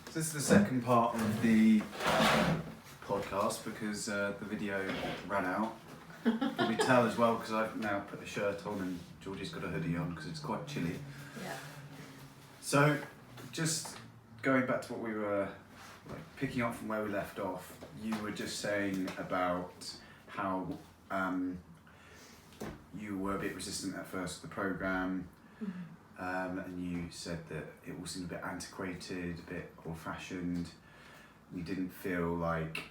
So this is the second part of the podcast because the video ran out. Probably tell as well because I've now put a shirt on and Georgie's got a hoodie on because it's quite chilly. Yeah. So just going back to what we were picking up from where we left off, you were just saying about how you were a bit resistant at first to the programme. Mm-hmm. And you said that it all seemed a bit antiquated, a bit old-fashioned. You didn't feel like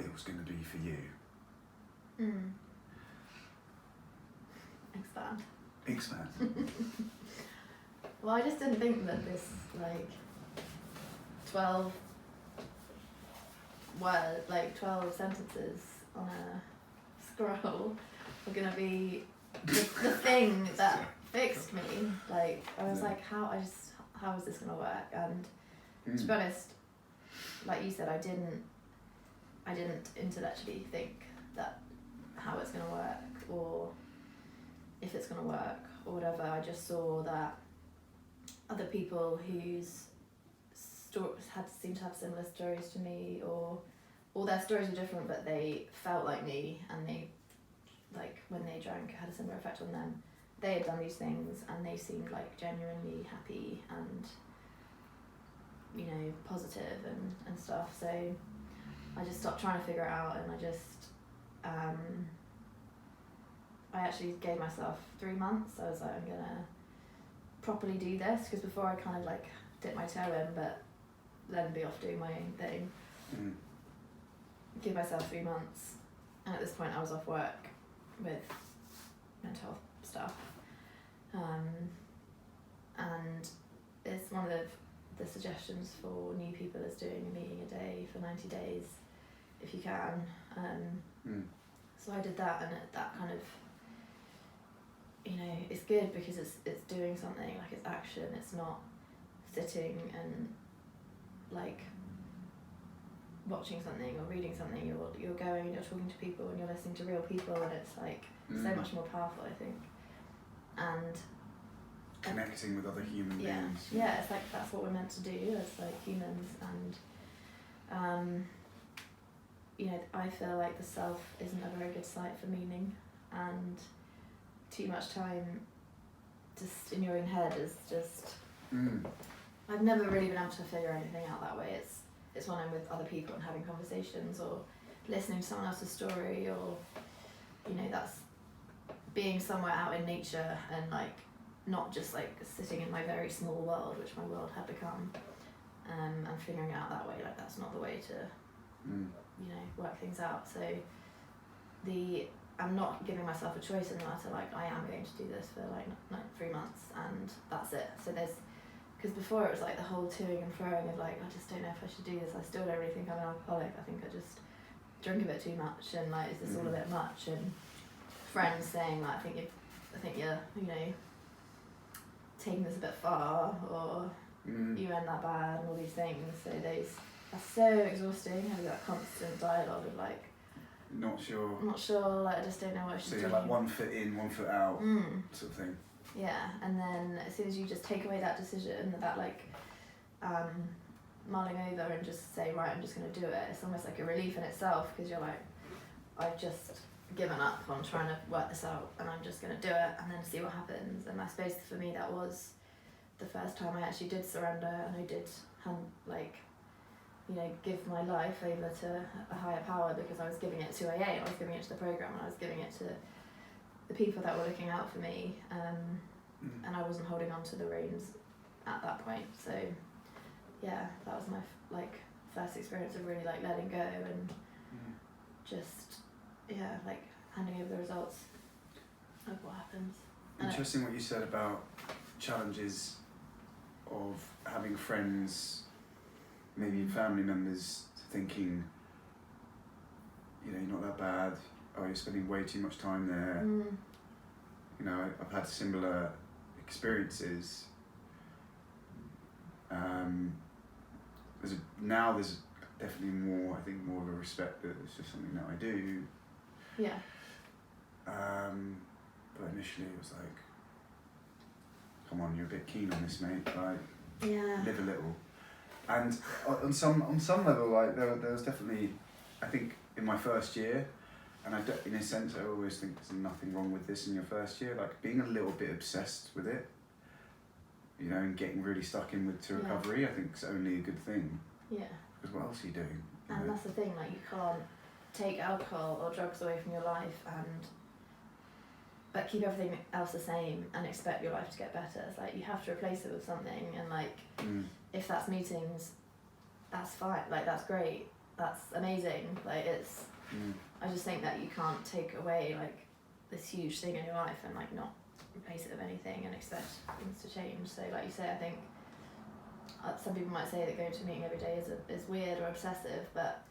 it was going to be for you. Expand. Well, I just didn't think that this 12 sentences on a scroll were gonna be the thing that fixed me. I was like, how is this gonna work? And to be honest, like you said, I didn't intellectually think that how it's gonna work or if it's gonna work or whatever. I just saw that other people whose stories seemed to have similar stories to me, or all their stories were different, but they felt like me, and they, when they drank, it had a similar effect on them. They had done these things, and they seemed genuinely happy and, positive and stuff. So I just stopped trying to figure it out, and I just, I actually gave myself 3 months. I was like, I'm gonna properly do this, because before I kind of dip my toe in, but then be off doing my own thing. Give myself 3 months, and at this point I was off work with mental health stuff, and it's one of the suggestions for new people is doing a meeting a day for 90 days if you can. So I did that, and that kind of, it's good because it's doing something, it's action. It's not sitting and watching something or reading something. You're going and you're talking to people and you're listening to real people, and it's so much more powerful, I think. And connecting with other human beings. Yeah, it's that's what we're meant to do as humans, and I feel like the self isn't a very good site for meaning, and too much time just in your own head is just I've never really been able to figure anything out that way. It's when I'm with other people and having conversations or listening to someone else's story, or that's being somewhere out in nature and not just sitting in my very small world, which my world had become, and figuring it out that way. That's not the way to work things out. So I'm not giving myself a choice in the matter. I am going to do this for 3 months, and that's it. So because before it was the whole toing and froing of I just don't know if I should do this. I still don't really think I'm an alcoholic. I think I just drink a bit too much, and is this all a bit much? And friends saying I think you're taking this a bit far, or you end that bad, and all these things. So those are so exhausting, having that constant dialogue of not sure, I just don't know what I should do. So you're 1 foot in, 1 foot out sort of thing. Yeah, and then as soon as you just take away that decision, that mulling over and just say, right, I'm just going to do it, it's almost like a relief in itself, because you're I've just given up on trying to work this out, and I'm just going to do it and then see what happens. And I suppose for me that was the first time I actually did surrender, and I did give my life over to a higher power, because I was giving it to AA, I was giving it to the programme, and I was giving it to the people that were looking out for me, and I wasn't holding on to the reins at that point. So yeah, that was my first experience of really letting go, and just handing over the results of what happens. Interesting what you said about challenges of having friends, maybe family members, thinking, you're not that bad, oh, you're spending way too much time there. I've had similar experiences. There's definitely more of a respect that it's just something that I do. Yeah. But initially it was come on, you're a bit keen on this, mate. Yeah. Live a little. And on some level, like there was definitely, I think in my first year, and in a sense I always think there's nothing wrong with this in your first year, like being a little bit obsessed with it, you know, and getting really stuck in to recovery, I think is only a good thing. Yeah. Because what else are you doing? And that's the thing, like you can't take alcohol or drugs away from your life but keep everything else the same and expect your life to get better. It's like you have to replace it with something, and like if that's meetings, that's fine, like that's great, that's amazing, like it's I just think that you can't take away like this huge thing in your life and like not replace it with anything and expect things to change. So like you say, I think some people might say that going to a meeting every day is weird or obsessive, but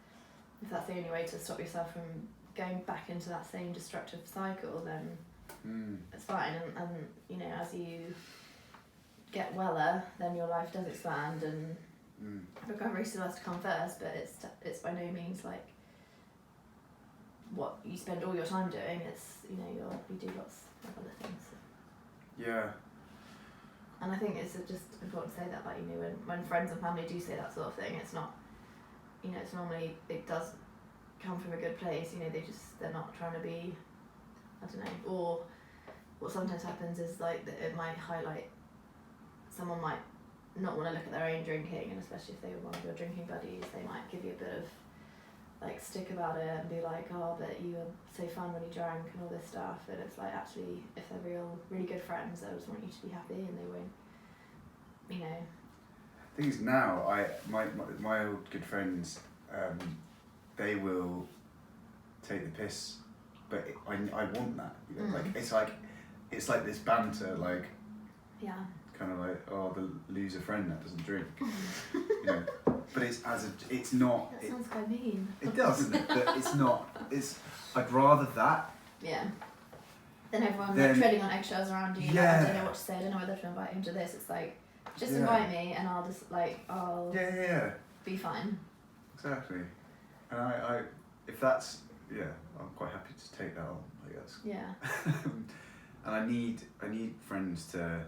if that's the only way to stop yourself from going back into that same destructive cycle, then it's fine. And you know, as you get weller, then your life does expand, and recovery still has to come first, but it's by no means like what you spend all your time doing. It's, you know, you do lots of other things. Yeah. And I think it's just important to say that, like, you know, when friends and family do say that sort of thing, it's not, you know, it's normally, it does come from a good place, you know, they're not trying to be, I don't know, or what sometimes happens is like that it might highlight, someone might not want to look at their own drinking, and especially if they were one of your drinking buddies, they might give you a bit of like stick about it and be like, oh, but you were so fun when you drank and all this stuff, and it's like, actually, if they're really good friends, they just want you to be happy, and they won't, you know. The thing is, now my old good friends, they will take the piss, but I want that, you know? Like it's like this banter, like kind of like, oh, the loser friend that doesn't drink, you know. But it's not. That sounds quite mean. It does, doesn't it? But it's not. I'd rather that. Yeah. Then everyone like treading on eggshells around you. Yeah. Like, I don't know what to say. I don't know whether to invite him to this. It's like, just invite me, and I'll just I'll be fine. Exactly. And I if that's I'm quite happy to take that on, I guess. Yeah. And I need friends to.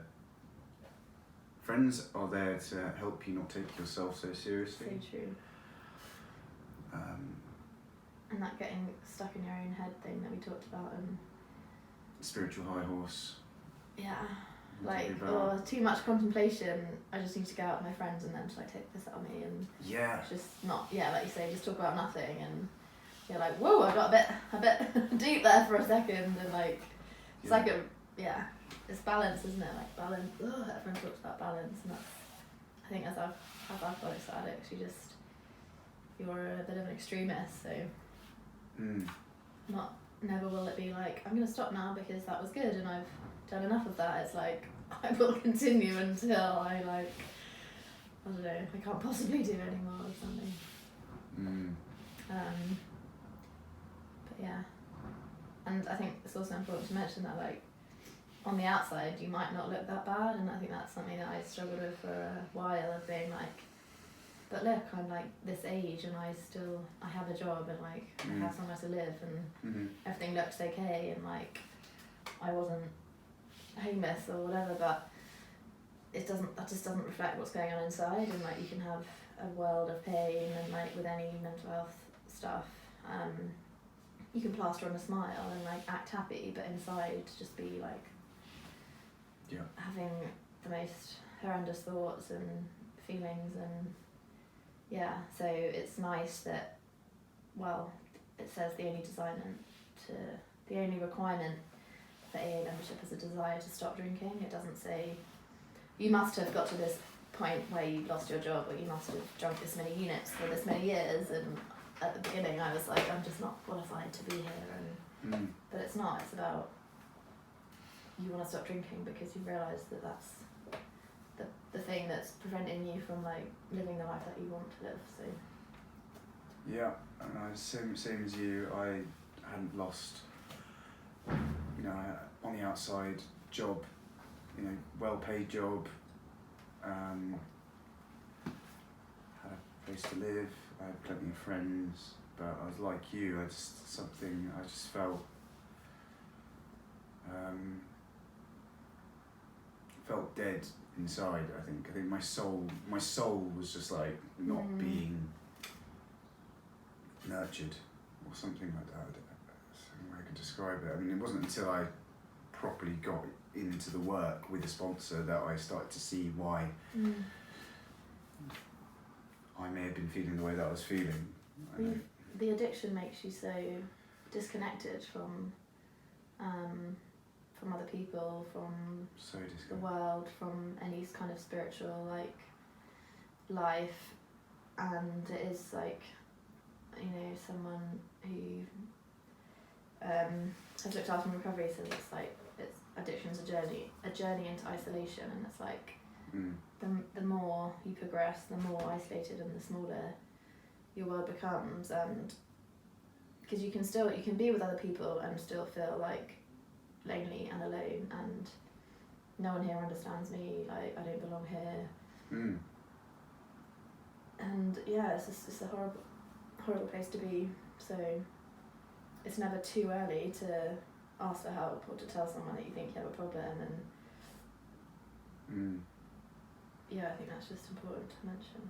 Friends are there to help you not take yourself so seriously. So true. And that getting stuck in your own head thing that we talked about, and spiritual high horse. Yeah. Like, or too much contemplation, I just need to go out with my friends and then just like take this out of me, and just not, like you say, just talk about nothing, and you're like, whoa, I got a bit deep there for a second, and like, it's like it's balance, isn't it? Like balance, everyone talks about balance, and that's, I think as alcoholics or addicts, you're a bit of an extremist, so never will it be like, I'm going to stop now because that was good and I've done enough of that. It's like, I will continue until I don't know, I can't possibly do anymore or something. But yeah, and I think it's also important to mention that, like, on the outside you might not look that bad, and I think that's something that I struggled with for a while, of being like, but look, I'm like this age and I have a job, and like I have somewhere to live, and everything looks okay, and like I wasn't homeless or whatever, but that just doesn't reflect what's going on inside, and like you can have a world of pain, and like with any mental health stuff, you can plaster on a smile and like act happy, but inside just be like having the most horrendous thoughts and feelings, and so it's nice that, well, it says the only requirement for AA membership is a desire to stop drinking. It doesn't say you must have got to this point where you lost your job, or you must have drunk this many units for this many years, and at the beginning I was like, I'm just not qualified to be here, and but it's not, it's about, you want to stop drinking because you realise that that's the thing that's preventing you from like living the life that you want to live. So and I same as you, I hadn't lost, you know, on the outside job, you know, well paid job, had a place to live, I had plenty of friends, but I was like you, I just felt felt dead inside. I think my soul was just like not being nurtured or something like that. Some way I could describe it. I mean, it wasn't until I properly got into the work with a sponsor that I started to see why I may have been feeling the way that I was feeling. The addiction makes you so disconnected from other people, from So the disgusting. world, from any kind of spiritual like life, and it is like, you know, someone who has looked after recovery says it's like addiction's a journey into isolation, and it's like the more you progress, the more isolated and the smaller your world becomes, and because you can be with other people and still feel like lonely and alone, and no one here understands me, like I don't belong here. And yeah, it's a horrible place to be. So it's never too early to ask for help or to tell someone that you think you have a problem, and yeah, I think that's just important to mention.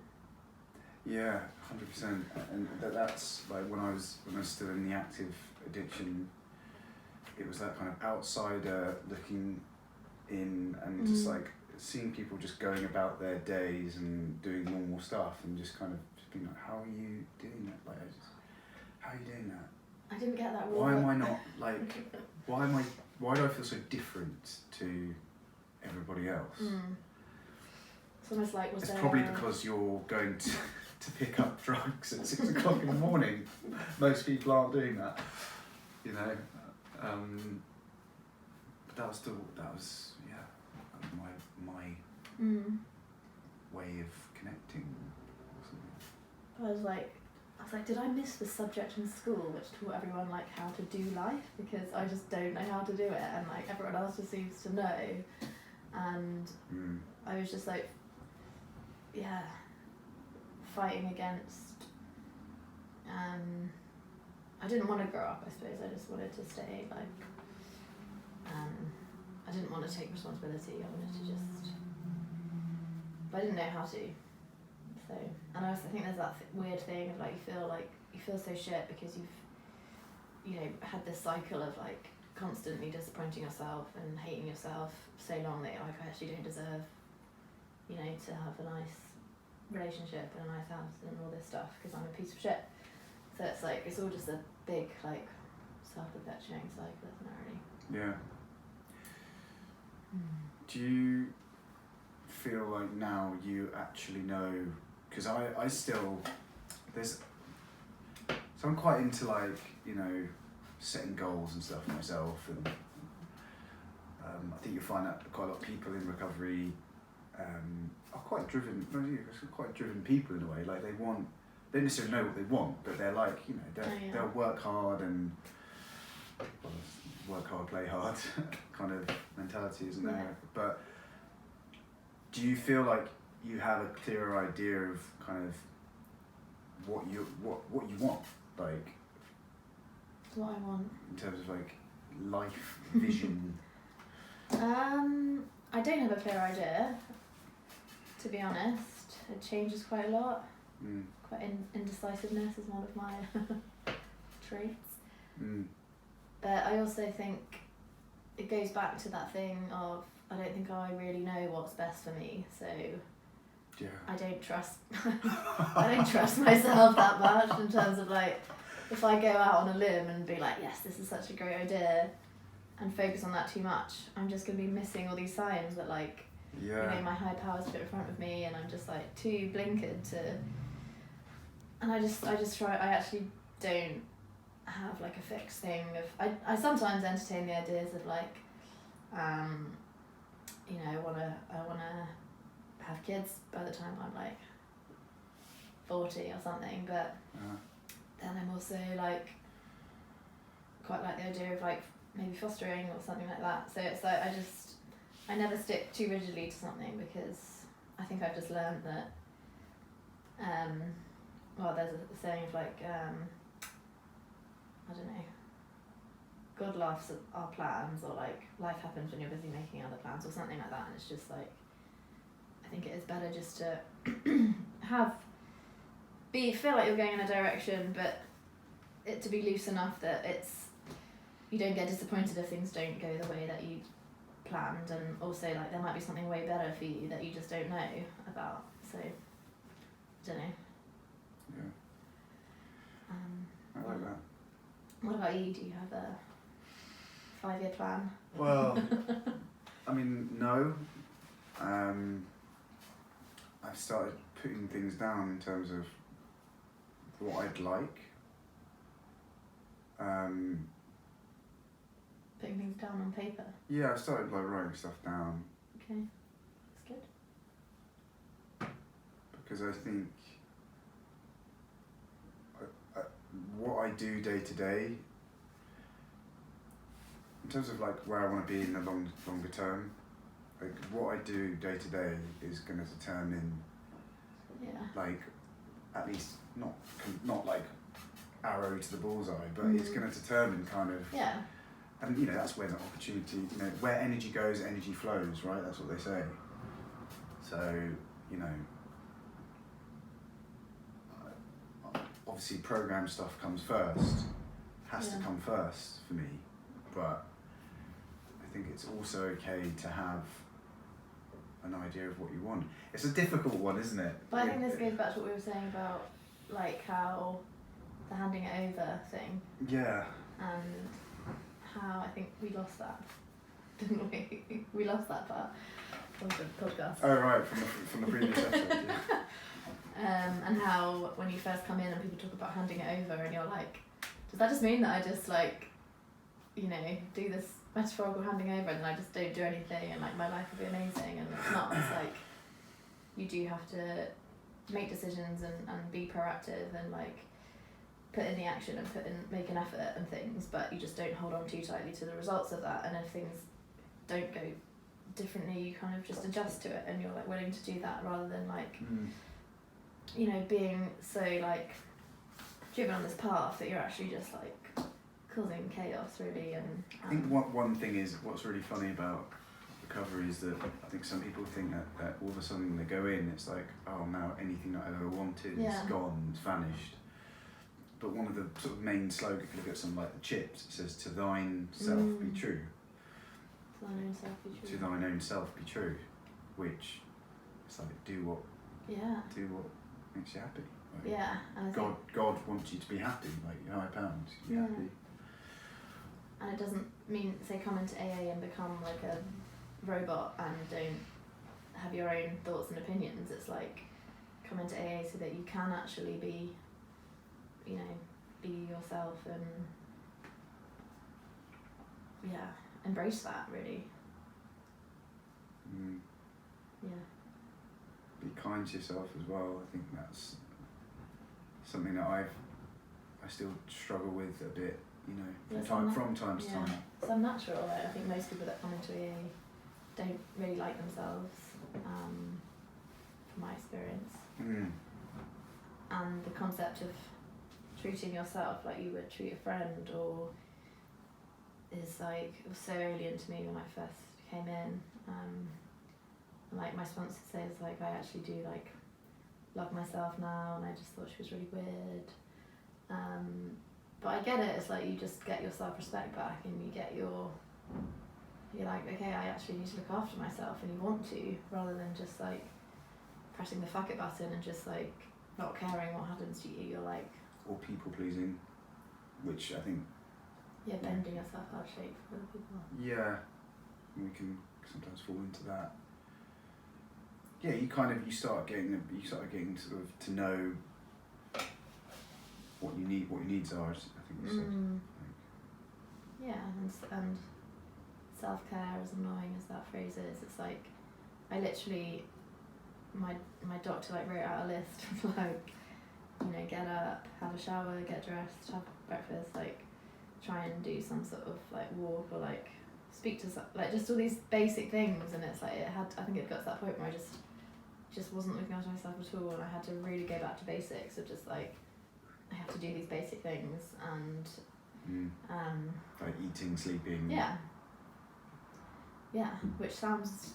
Yeah, 100%. And that's like when I was still in the active addiction, it was that kind of outsider looking in and just like seeing people just going about their days and doing normal stuff and just kind of just being like, how are you doing that? Like, how are you doing that? I didn't get that. Why am I not like? Why do I feel so different to everybody else? It's almost like it's probably because you're going to pick up drugs at 6 o'clock in the morning. Most people aren't doing that, you know. But that was my way of connecting. I was like, did I miss the subject in school which taught everyone like how to do life? Because I just don't know how to do it, and like everyone else just seems to know. And I was just like, yeah, fighting against. I didn't want to grow up, I suppose. I just wanted to stay like. I didn't want to take responsibility. I wanted to just. But I didn't know how to. So, and I think there's that weird thing of like you feel so shit because you've had this cycle of like constantly disappointing yourself and hating yourself so long that you're like, I actually don't deserve to have a nice relationship and a nice house and all this stuff because I'm a piece of shit. So it's like it's all just a big like self-perpetuating cycle, isn't it, really? Yeah. Do you feel like now you actually know? Because I still so I'm quite into like setting goals and stuff myself, and I think you'll find that quite a lot of people in recovery are quite driven. Quite driven people in a way. Like they don't necessarily know what they want, but they're like they'll work hard and work hard, play hard kind of mentality, isn't there? But do you feel like you have a clearer idea of kind of what you want, like what I want in terms of like life vision? I don't have a clear idea, to be honest. It changes quite a lot. Quite indecisiveness is one of my traits. But I also think it goes back to that thing of I don't think I really know what's best for me, so I don't trust myself that much in terms of like if I go out on a limb and be like, yes, this is such a great idea, and focus on that too much, I'm just gonna be missing all these signs that like my high power's put in front of me, and I'm just like too blinkered to. And I actually don't have like a fixed thing of I sometimes entertain the ideas of like I wanna have kids by the time I'm like 40 or something, but then I'm also like quite like the idea of like maybe fostering or something like that. So it's like I never stick too rigidly to something because I think I've just learned that there's a saying of like I don't know, God laughs at our plans, or like life happens when you're busy making other plans or something like that, and it's just like, I think it is better just to feel like you're going in a direction, but it to be loose enough that you don't get disappointed if things don't go the way that you planned, and also like there might be something way better for you that you just don't know about. So I don't know. Yeah. I like that. What about you? Do you have a 5-year plan? Well, I mean, no. I've started putting things down in terms of what I'd like. Putting things down on paper. Yeah, I started like writing stuff down Okay, that's good. because I think what I do day to day, in terms of like where I want to be in the longer term, like what I do day to day is going to determine, Yeah. like, at least not like arrow to the bullseye, but it's going to determine kind of. Yeah. And you know, that's where the opportunity, you know, where energy goes, energy flows, right? That's what they say. So, you know, obviously program stuff comes first, has to come first for me, but I think it's also okay to have an idea of what you want. It's a difficult one, isn't it? But I think this goes back to what we were saying about like how the handing it over thing. Yeah. And how I think we lost that, didn't we? We lost that part of the podcast. Oh right, from the previous episode. Yeah. And how when you first come in and people talk about handing it over, and you're like, does that just mean that I just like, you know, do this metaphorical handing over and then I just don't do anything and like my life will be amazing? And it's not. It's like you do have to make decisions and be proactive and like put in the action and make an effort and things, but you just don't hold on too tightly to the results of that. And if things don't go differently, you kind of just adjust to it, and you're like willing to do that rather than like, you know, being so like driven on this path that you're actually just like causing chaos really. And I think one thing is what's really funny about recovery is that I think some people think that all of a sudden when they go in, it's like, oh, now anything that I ever wanted is gone, it's vanished. But one of the sort of main slogans, if you look at some like the chips, it says, "To thine self be true." To thine own self be true. To thine own self be true, which it's like do what makes you happy. Like, yeah, and I think God wants you to be happy. Like high pounds, be happy. And it doesn't mean say come into AA and become like a robot and don't have your own thoughts and opinions. It's like come into AA so that you can actually be, you know, be yourself and embrace that really. Yeah. Be kind to yourself as well. I think that's something that I still struggle with a bit, you know, from time to time. It's unnatural. Like, I think most people that come into AA don't really like themselves, from my experience. And the concept of treating yourself like you would treat a friend or is like, it was so alien to me when I first came in. And like my sponsor says, like I actually do like love myself now, and I just thought she was really weird. But I get it. It's like you just get your self-respect back, and you're like, okay, I actually need to look after myself, and you want to, rather than just like pressing the fuck it button and just like not caring what happens to you. You're like, or people pleasing, which I think bending yourself out of shape for other people. Yeah, we can sometimes fall into that. Yeah, you start getting sort of to know what you need, what your needs are. I think you said. Yeah, and self-care, as annoying as that phrase is, it's like I literally, my doctor like wrote out a list of like, you know, get up, have a shower, get dressed, have breakfast, like try and do some sort of like walk or like speak to like just all these basic things. And it's like I think it got to that point where I just wasn't looking after myself at all, and I had to really go back to basics of just like I have to do these basic things. And Like eating, sleeping. Yeah. Yeah, which sounds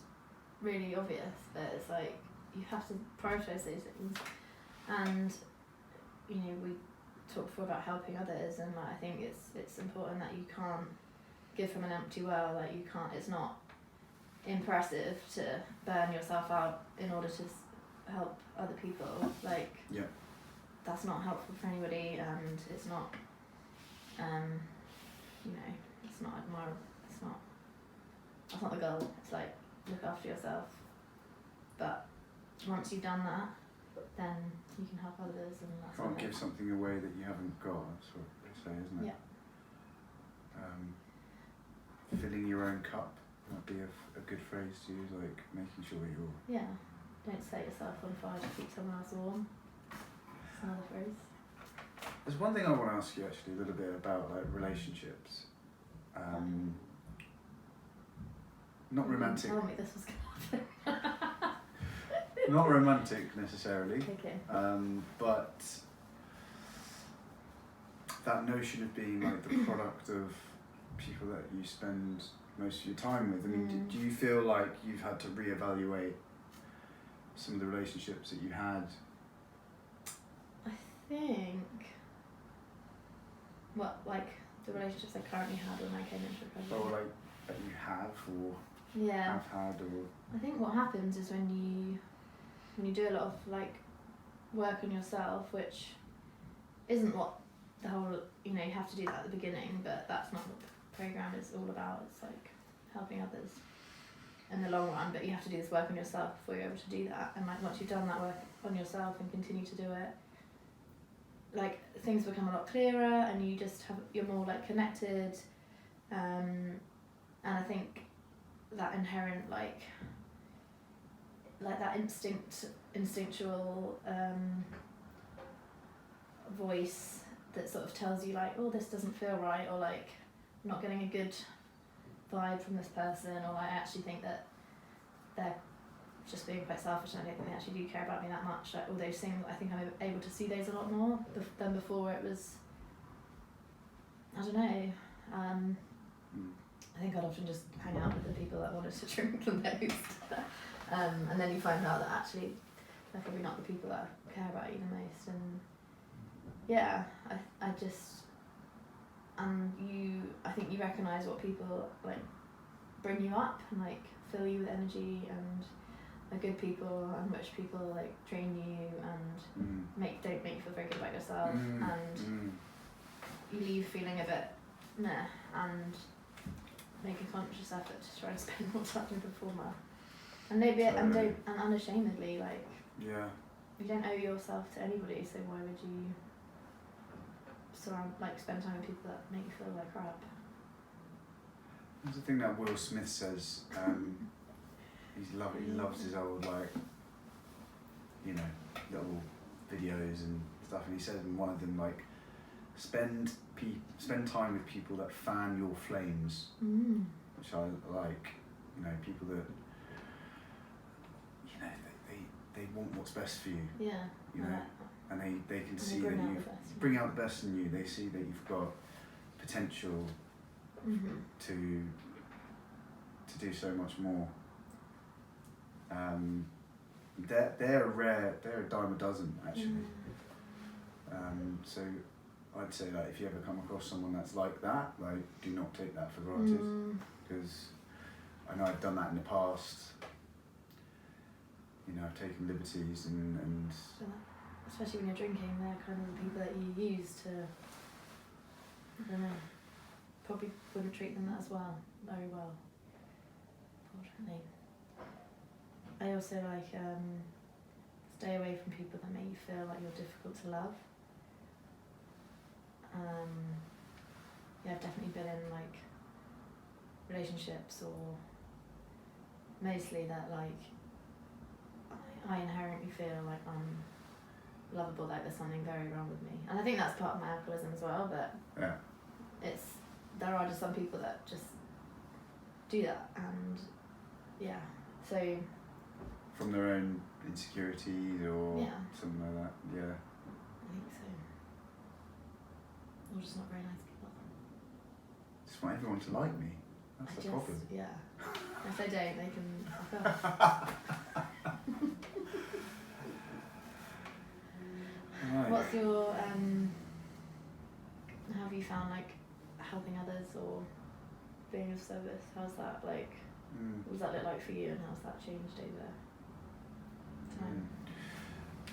really obvious, but it's like you have to prioritise those things. And you know, we talked before about helping others, and like, I think it's important that you can't give from an empty well. Like you can't. It's not impressive to burn yourself out in order to help other people. Like that's not helpful for anybody, and it's not. You know, it's not admirable. It's not. That's not the goal. It's like look after yourself. But once you've done that, then you can help others, and that's. Can't give something away that you haven't got. That's what they say, isn't it? Yeah. Filling your own cup might be a good phrase to use. Like making sure that you're. Yeah. Don't set yourself on fire to keep someone else warm. That's another phrase. There's one thing I want to ask you actually a little bit about like relationships. Not romantic. Tell me this was going to happen. Not romantic necessarily. Okay. But that notion of being like the product of people that you spend most of your time with. I mean, do you feel like you've had to reevaluate some of the relationships that you had? I think. What, like the relationships I currently had when I came into recovery? Or like that you have or have had, or I think what happens is when you do a lot of like work on yourself, which isn't what the whole, you know, you have to do that at the beginning, but that's not what the program is all about. It's like helping others in the long run, but you have to do this work on yourself before you're able to do that. And like once you've done that work on yourself and continue to do it, like things become a lot clearer, and you're more like connected, and I think that inherent like that instinctual voice that sort of tells you like, oh, this doesn't feel right, or like I'm not getting a good vibe from this person, or I actually think that they're just being quite selfish and I don't think they actually do care about me that much. Like all those things, I think I'm able to see those a lot more than before. It was, I don't know, I think I'd often just hang out with the people that wanted to drink the most. And then you find out that actually they're probably not the people that care about you the most. And yeah, I think you recognise what people like bring you up and like fill you with energy, and are good people, and which people like drain you and don't make you feel very good about yourself, and you leave feeling a bit meh, and make a conscious effort to try and spend more time with the former. And maybe and unashamedly, like you don't owe yourself to anybody, so why would you spend time with people that make you feel like crap? There's a thing that Will Smith says. He loves his old like, you know, little videos and stuff, and he says in one of them like, spend time with people that fan your flames, which I like. You know, people that, you know, they want what's best for you. Yeah. You know, and they can see that you bring out the best in you. They see that you've got potential to do so much more. They're a dime a dozen actually. So I'd say that if you ever come across someone that's like that, like do not take that for granted, because I know I've done that in the past. You know, I've taken liberties and especially when you're drinking, they're kind of the people that you use to, I don't know, probably wouldn't treat them as well, very well, fortunately. I also like stay away from people that make you feel like you're difficult to love. I've definitely been in like relationships, or mostly that like I inherently feel like I'm lovable, like there's something very wrong with me, and I think that's part of my alcoholism as well. But there are just some people that just do that, and so. From their own insecurities or something like that, I think so. Or just not very nice people. just want everyone to like me. That's the problem. Yeah. If they don't, they can fuck off. Right. What's your how have you found like helping others or being of service? How's that like? What does that look like for you, and how's that changed over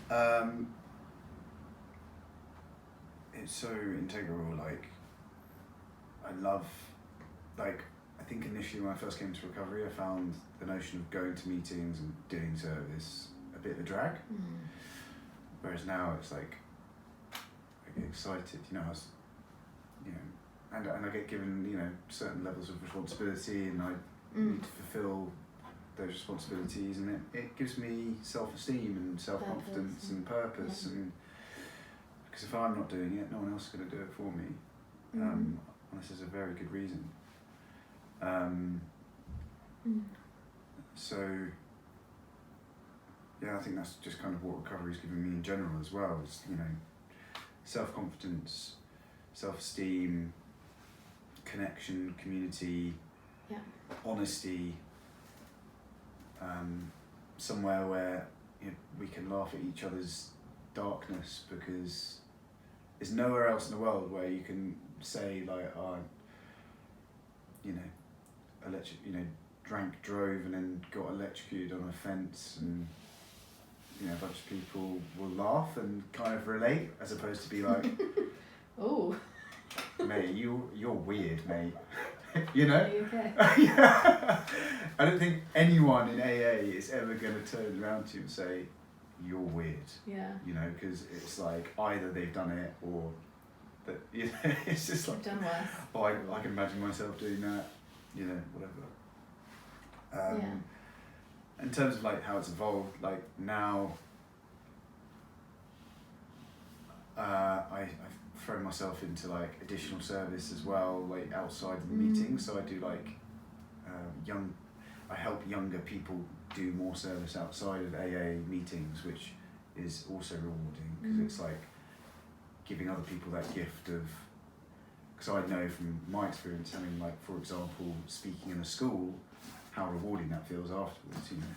time? It's so integral. Like, I love, like, I think initially when I first came to recovery, I found the notion of going to meetings and doing service a bit of a drag. Whereas now it's like, I get excited, you know, and I get given, you know, certain levels of responsibility, and I need to fulfill those responsibilities, and it gives me self-esteem and self-confidence and purpose, and because if I'm not doing it, no one else is going to do it for me, unless there's a very good reason. So yeah, I think that's just kind of what recovery's given me in general as well, is, you know, self-confidence, self-esteem, connection, community, honesty, somewhere where, you know, we can laugh at each other's darkness, because there's nowhere else in the world where you can say like, oh, you know, drank, drove, and then got electrocuted on a fence, and, you know, a bunch of people will laugh and kind of relate, as opposed to be like, oh, mate, you're weird, mate. You know? Are you okay? Yeah. I don't think anyone in AA is ever going to turn around to you and say, you're weird. Yeah. You know, because it's like either they've done it, or that, you know, it's just like, done worse. Oh, I can imagine myself doing that, you know, whatever. In terms of like how it's evolved, like now, I've thrown myself into like additional service as well, like outside of the meetings. So I do like I help younger people do more service outside of AA meetings, which is also rewarding, because it's like giving other people that gift of, because I know from my experience, having like, for example, speaking in a school, how rewarding that feels afterwards, you know,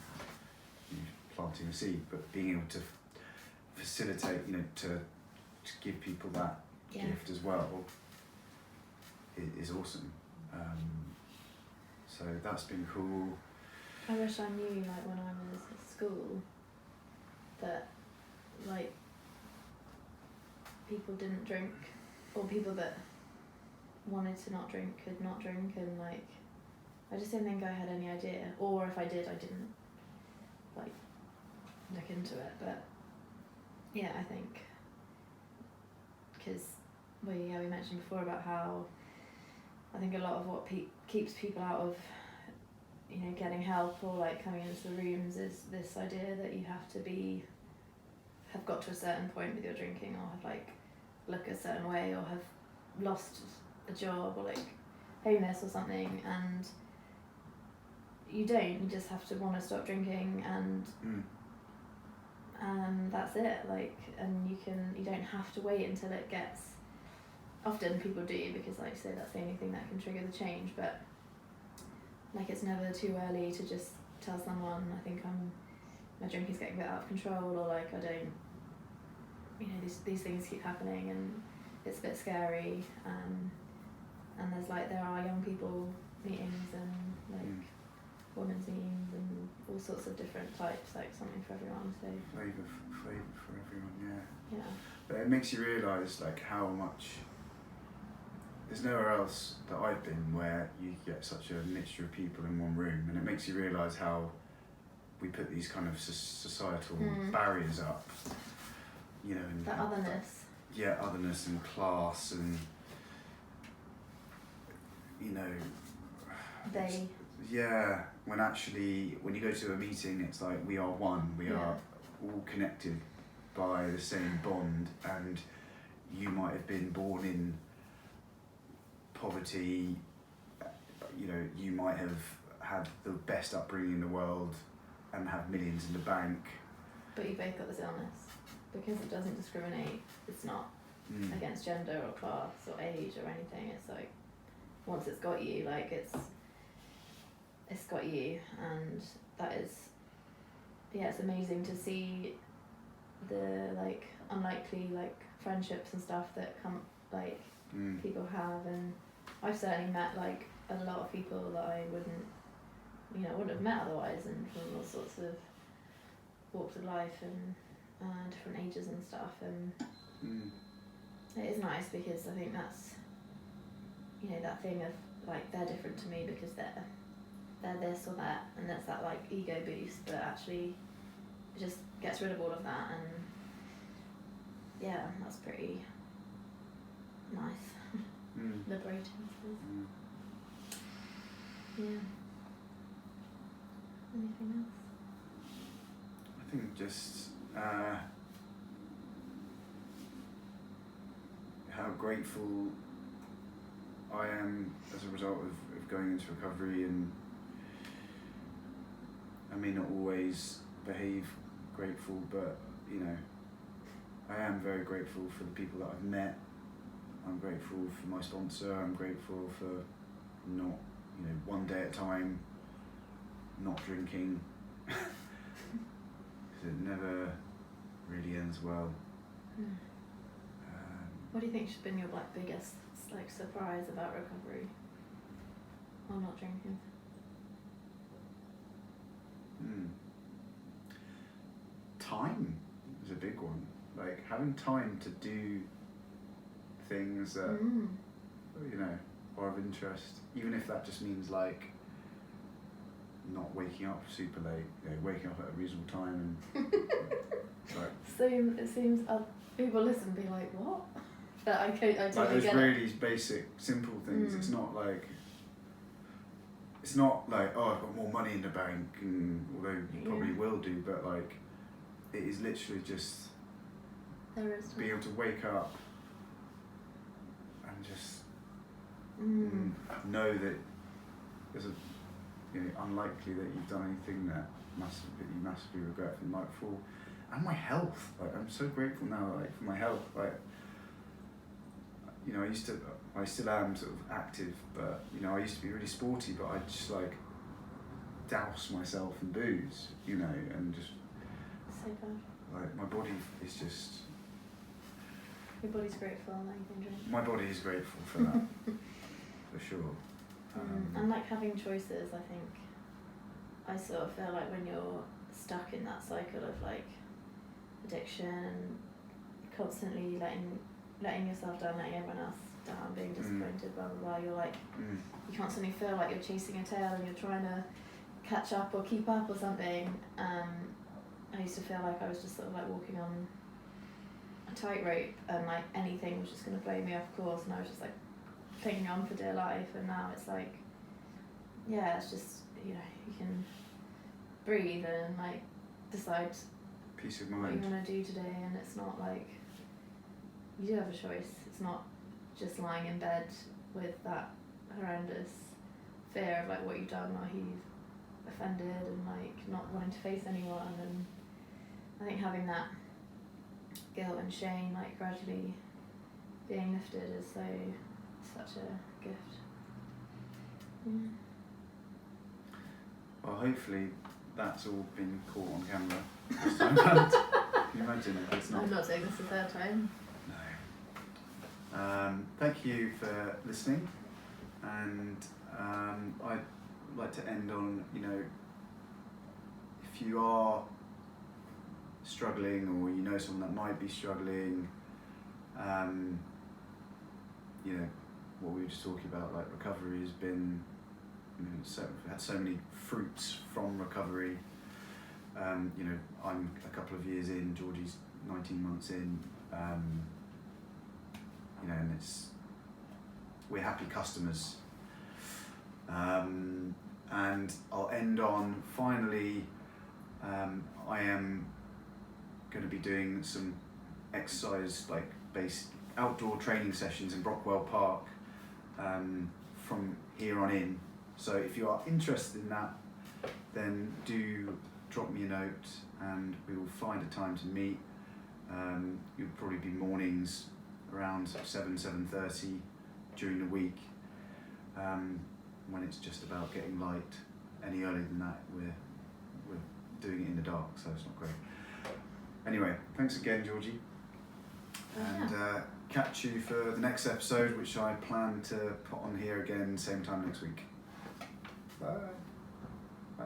planting a seed, but being able to facilitate, you know, to give people that gift as well is awesome. So that's been cool. I wish I knew, like, when I was at school, that, like, people didn't drink, or people that wanted to not drink could not drink, and, like, I just didn't think I had any idea, or if I did, I didn't, like, look into it. But yeah, I think, because we mentioned before about how I think a lot of what keeps people out of, you know, getting help or like coming into the rooms is this idea that you have got to a certain point with your drinking, or have like look a certain way, or have lost a job, or like homeless or something, and you don't. You just have to want to stop drinking, and that's it. Like, and you don't have to wait until it gets. Often people do, because, like you say, that's the only thing that can trigger the change. But like, it's never too early to just tell someone, I think my drinking's getting a bit out of control, or like I don't, you know, these things keep happening and it's a bit scary. And there are young people meetings and like women's meetings and all sorts of different types, like something for everyone. So Flavour for everyone, yeah. Yeah. But it makes you realise like how much. There's nowhere else that I've been where you get such a mixture of people in one room, and it makes you realise how we put these kind of societal barriers up, you know. And that otherness. Otherness and class, and, you know. They. Yeah, when you go to a meeting, it's like we are one, we are all connected by the same bond, and you might have been born in poverty, you know, you might have had the best upbringing in the world and have millions in the bank. But you both got this illness. Because it doesn't discriminate, it's not against gender or class or age or anything, it's like once it's got you, like it's got you, and that is, yeah, it's amazing to see the like unlikely like friendships and stuff that come like people have, and I've certainly met like a lot of people that I wouldn't have met otherwise, and from all sorts of walks of life and different ages and stuff, and it is nice because I think that's, you know, that thing of like they're different to me because they're this or that, and that's that like ego boost, but actually it just gets rid of all of that, and yeah, that's pretty nice. Liberating, I suppose. Yeah. Anything else? I think just how grateful I am as a result of going into recovery, and I may not always behave grateful, but you know, I am very grateful for the people that I've met. I'm grateful for my sponsor. I'm grateful for not, you know, one day at a time, not drinking, because it never really ends well. What do you think has been your like biggest like surprise about recovery or not drinking? Time is a big one. Like having time to do things that you know are of interest, even if that just means like not waking up super late, you know, waking up at a reasonable time and like. So it seems people listen and be like, what? But I totally like get those it. really basic, simple things. It's not like oh, I've got more money in the bank, and although you probably will do, but like it is literally just being able to wake up and just know that there's unlikely that you've done anything that you massively regret from the night before. And my health, like I'm so grateful now, like for my health. Like, you know, I still am sort of active, but you know, I used to be really sporty, but I just like douse myself in booze, you know, and just so bad. Like my body is just. Your body's grateful that you can drink. My body is grateful for that, for sure. And like having choices, I think I sort of feel like when you're stuck in that cycle of like addiction and constantly letting yourself down, letting everyone else down, being disappointed, blah blah blah, you're like you constantly feel like you're chasing a tail and you're trying to catch up or keep up or something. I used to feel like I was just sort of like walking on a tightrope, and like anything was just going to blow me off course, and I was just like clinging on for dear life. And now it's like, yeah, it's just, you know, you can breathe and like decide peace of what mind. you want to do today, and it's not like you do have a choice. It's not just lying in bed with that horrendous fear of like what you've done or who you've offended, and like not wanting to face anyone. And I think having that guilt and shame like gradually being lifted is such a gift. Yeah. Well, hopefully that's all been caught on camera this time round. Can you imagine if it's not? I'm not doing this the third time. No. Thank you for listening, and I'd like to end on, you know, if you are struggling or you know someone that might be struggling, you know, what we were just talking about, like recovery has been, you know, we've had so many fruits from recovery. You know, I'm a couple of years in, Georgie's 19 months in, you know, and we're happy customers. And I'll end on, finally, I am going to be doing some exercise like based outdoor training sessions in Brockwell Park from here on in. So if you are interested in that, then do drop me a note and we will find a time to meet. It'll probably be mornings around 7:30 during the week. When it's just about getting light any earlier than that, we're doing it in the dark, so it's not great. Anyway, thanks again, Georgie. And catch you for the next episode, which I plan to put on here again same time next week. Bye. Bye.